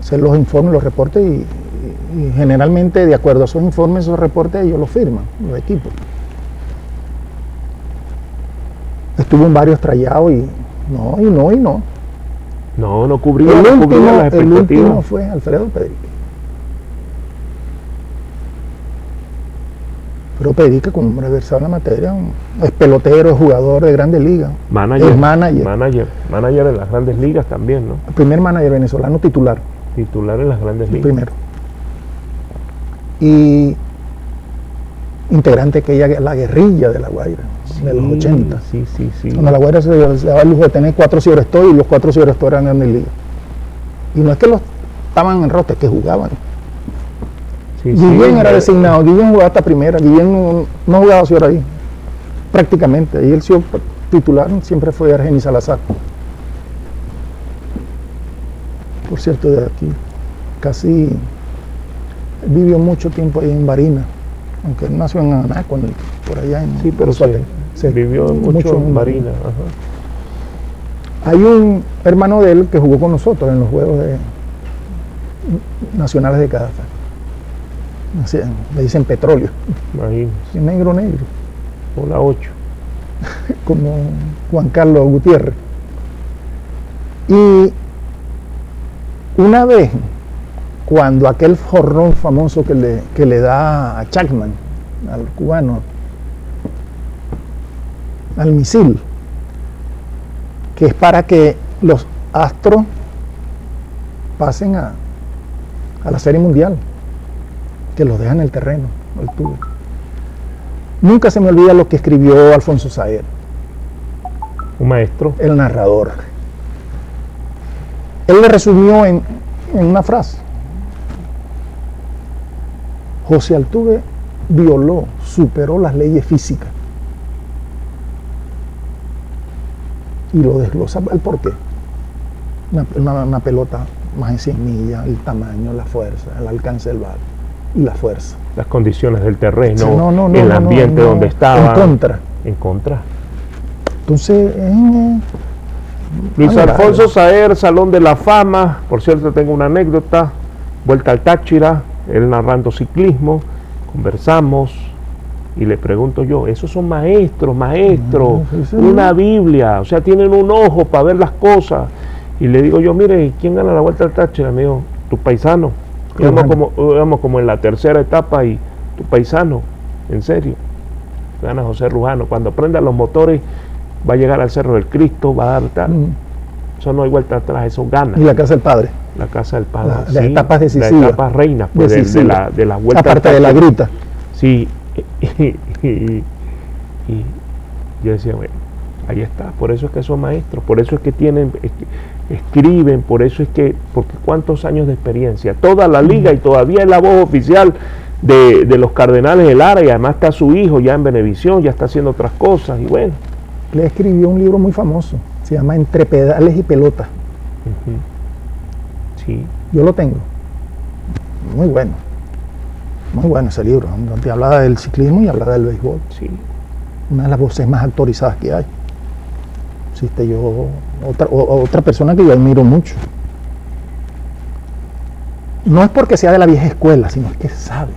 hacer los informes, los reportes, y generalmente de acuerdo a esos informes, esos reportes, ellos los firman, los equipos. Estuvo en varios tryouts y no. No cubría las El expectativas. último fue Alfredo Pedrique. Pero Pedrique, como hombre versado en la materia, es pelotero, es jugador de grandes ligas. Manager Es manager en las grandes ligas también, ¿no? el primer manager venezolano titular. Titular en las grandes El ligas. primero. Y integrante de la guerrilla de La Guaira, de los 80. Sí. Cuando La Guaira se daba el lujo de tener 4 ciberstores, y los 4 ciberstores eran grandes ligas. Y no es que los estaban en rote, es que jugaban. Sí, Guillén era designado, Guillén jugaba hasta primera, Guillén no jugaba ciber ahí. prácticamente. Y el CEO titular siempre fue Argenis Salazar. Por cierto, de aquí, casi vivió mucho tiempo ahí en Barina, aunque él nació en Anaco, por allá en Sí, pero se vivió mucho en Barina. Ajá. Hay un hermano de él que jugó con nosotros en los Juegos Nacionales de Cadafa. Le dicen petróleo. Imagínese. Y negro, O la 8. como Juan Carlos Gutiérrez. Y una vez, cuando aquel jorrón famoso que le da a Chapman, al cubano, al misil, que es para que los Astros pasen a la Serie Mundial, que los dejan en el terreno, el tubo. Nunca se me olvida lo que escribió Alfonso Saer, Un maestro. el narrador. Él le resumió en una frase: José Altuve violó, superó las leyes físicas. Y lo desglosa el porqué. Una pelota más de 100 millas, el tamaño, la fuerza, el alcance del bal y la fuerza. Las condiciones del terreno, No, el ambiente donde estaba. En contra. En contra. Entonces, Luis Mira, Alfonso Saer, Salón de la Fama. Por cierto, tengo una anécdota. Vuelta al Táchira, él narrando ciclismo. Conversamos y le pregunto yo, esos son maestros, sí, una Biblia, o sea, tienen un ojo para ver las cosas. Y le digo yo, mire, ¿quién gana la Vuelta al Táchira? Me dijo, tu paisano. Íbamos como en la tercera etapa y tu paisano, en serio, gana José Rujano. Cuando prendan los motores va a llegar al Cerro del Cristo, va a dar tal. Eso no hay vuelta atrás, eso gana. Y la casa del padre. La casa del padre. Las etapas decisivas. Las etapas reinas, pues, de la vuelta. Aparte de la gruta. Sí. Y yo decía, bueno, ahí está. Por eso es que son maestros, por eso es que escriben, porque cuántos años de experiencia. Toda la liga, y todavía es la voz oficial de los Cardenales de Lara, y además está su hijo ya en Venevisión, ya está haciendo otras cosas, y bueno. Le escribió un libro muy famoso, se llama Entre pedales y pelotas. Sí. Yo lo tengo. Muy bueno ese libro, donde hablaba del ciclismo y hablaba del béisbol. Sí. Una de las voces más autorizadas que hay. Existe otra persona que yo admiro mucho. No es porque sea de la vieja escuela, sino es que sabe.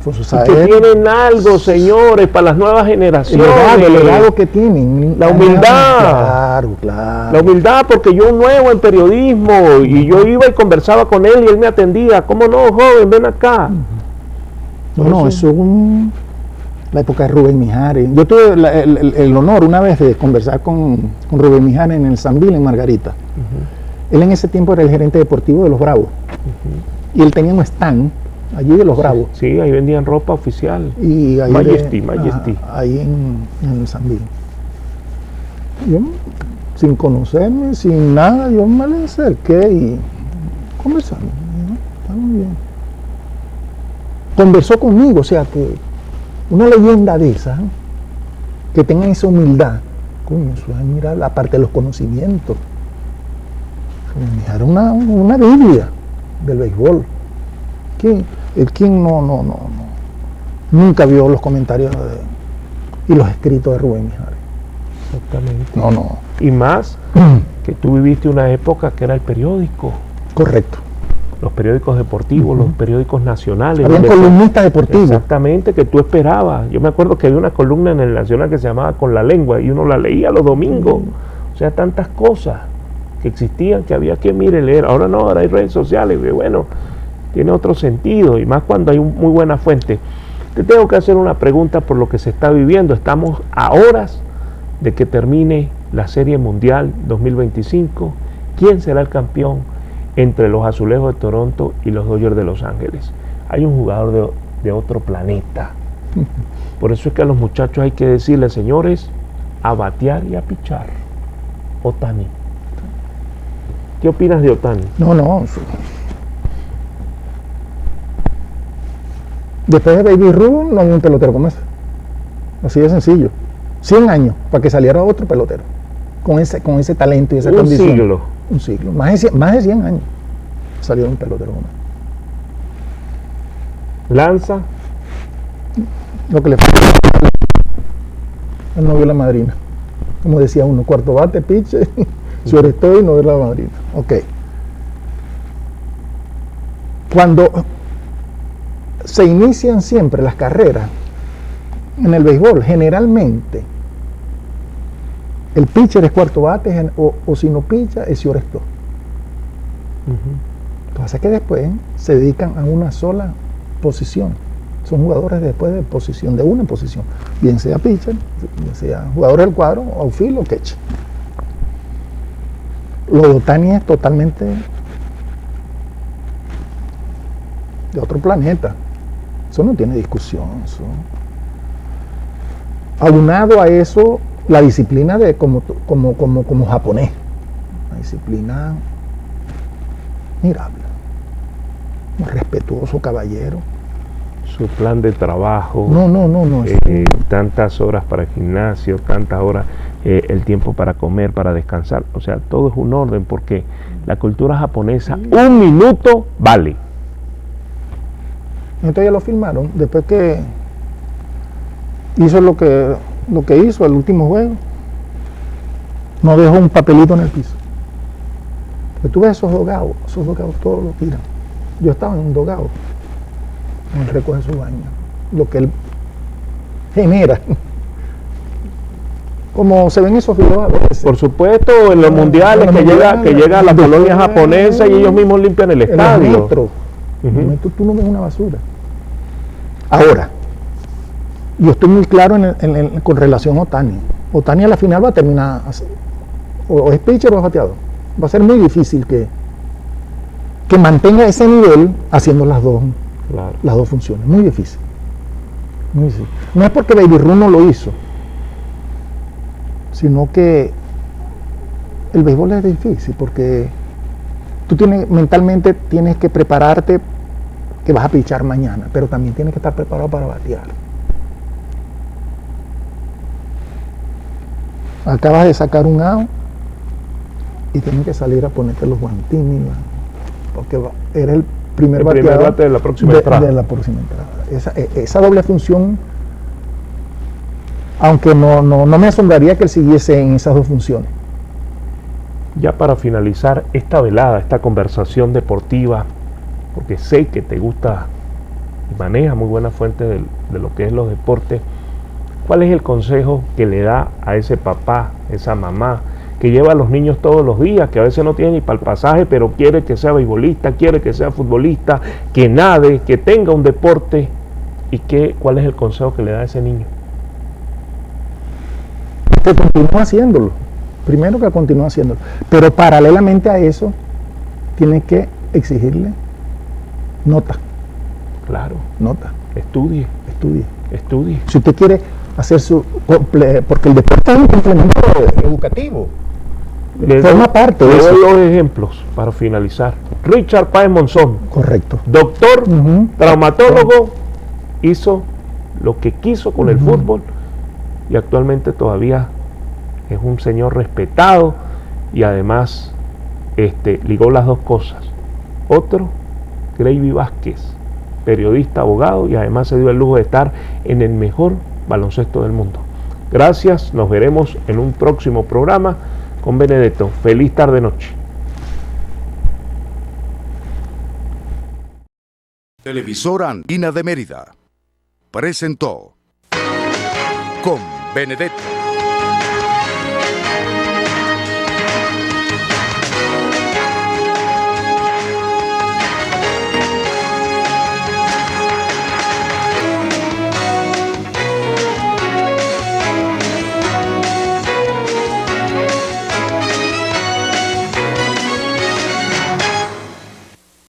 Que tienen algo, señores, para las nuevas generaciones. El legado que tienen. La humildad. Claro. La humildad, porque yo nuevo en periodismo, y yo iba y conversaba con él y él me atendía. ¿Cómo no, joven? Ven acá. No, eso es la época de Rubén Mijares. Yo tuve el honor una vez de conversar con Rubén Mijares en el Sambil, en Margarita. Él en ese tiempo era el gerente deportivo de los Bravos. Y él tenía un stand allí de los Bravos. Sí, ahí vendían ropa oficial. Y ahí Majesty. Ahí en el Sambil. Yo, sin conocerme, sin nada, yo me le acerqué y conversamos. Está muy bien. Conversó conmigo, o sea que una leyenda de esa, que tenga esa humildad, coño, eso es mirar la parte de los conocimientos. Mirar una Biblia del béisbol. ¿Quién no nunca vio los comentarios y los escritos de Rubén Mijares? Exactamente. No. Y más que tú viviste una época que era el periódico. Correcto. Los periódicos deportivos, los periódicos nacionales. Habían columnistas deportivos. Exactamente, que tú esperabas. Yo me acuerdo que había una columna en el Nacional que se llamaba Con la Lengua, y uno la leía los domingos. O sea, tantas cosas que existían que había que leer. Ahora no, ahora hay redes sociales, y bueno, tiene otro sentido, y más cuando hay muy buena fuente. Te tengo que hacer una pregunta por lo que se está viviendo. Estamos a horas de que termine la Serie Mundial 2025. ¿Quién será el campeón entre los Azulejos de Toronto y los Dodgers de Los Ángeles? Hay un jugador de otro planeta. Por eso es que a los muchachos hay que decirles, señores, a batear y a pichar. Ohtani. ¿Qué opinas de Ohtani? No. Después de Baby Ruth no hay un pelotero como ese. Así de sencillo. 100 años para que saliera otro pelotero. Con ese talento y esa condición. Un siglo. Un siglo. Más de 100 años salió un pelotero. Lanza. Lo que le falta. Él no vio la madrina. Como decía uno, cuarto bate, pitcher, si ahora estoy, no veo la madrina. Ok. Cuando se inician siempre las carreras en el béisbol, generalmente el pitcher es cuarto bate o si no picha es short stop. Lo que pasa es que después se dedican a una sola posición. Son jugadores después de posición, de una posición, bien sea pitcher, bien sea jugador del cuadro, outfield o catcher. Lo de Ohtani es totalmente de otro planeta. Eso no tiene discusión. Eso. Aunado a eso, la disciplina de como japonés. Una disciplina admirable. Un respetuoso caballero. Su plan de trabajo. No. Tantas horas para el gimnasio, tantas horas el tiempo para comer, para descansar. O sea, todo es un orden porque la cultura japonesa, un minuto vale. Entonces ya lo filmaron después que hizo lo que hizo el último juego. No dejó un papelito en el piso. Pero tú ves esos dogados todos lo tiran. Yo estaba en un dogado. Él recoge su baño, lo que él genera. Como se ven esos videos a veces. Por supuesto, en los mundiales que llega a la colonia japonesa y ellos mismos limpian el estadio. En el metro. Tú no ves una basura. Ahora, yo estoy muy claro con relación a Ohtani. Ohtani a la final va a terminar, o es pitcher o es bateador. Va a ser muy difícil que mantenga ese nivel haciendo las dos funciones. Muy difícil. Muy difícil. No es porque Baby Ruth no lo hizo, sino que el béisbol es difícil porque tú mentalmente tienes que prepararte que vas a pichar mañana, pero también tienes que estar preparado para batear. Acabas de sacar un out y tienes que salir a ponerte los guantines, porque eres el primer bateador de la próxima entrada. De la próxima entrada. Esa doble función, aunque no me asombraría que él siguiese en esas dos funciones. Ya para finalizar esta velada, esta conversación deportiva, porque sé que te gusta y manejas muy buena fuente de lo que es los deportes, ¿cuál es el consejo que le da a ese papá, esa mamá, que lleva a los niños todos los días, que a veces no tiene ni para el pasaje, pero quiere que sea beisbolista, quiere que sea futbolista, que nade, que tenga un deporte? ¿Y cuál es el consejo que le da a ese niño? Que continúe haciéndolo. Primero que continúe haciéndolo. Pero paralelamente a eso, tiene que exigirle nota. Claro. Nota. Estudie. Si usted quiere hacer porque el deporte es un complemento educativo. Forma parte de eso. Los ejemplos para finalizar. Richard Páez Monzón. Correcto. Doctor, traumatólogo, hizo lo que quiso con el fútbol y actualmente todavía es un señor respetado y además ligó las dos cosas. Otro, Greiby Vázquez, periodista, abogado y además se dio el lujo de estar en el mejor baloncesto del mundo. Gracias, nos veremos en un próximo programa con Benedetto. Feliz tarde-noche. Televisora Andina de Mérida presentó Con Benedetto.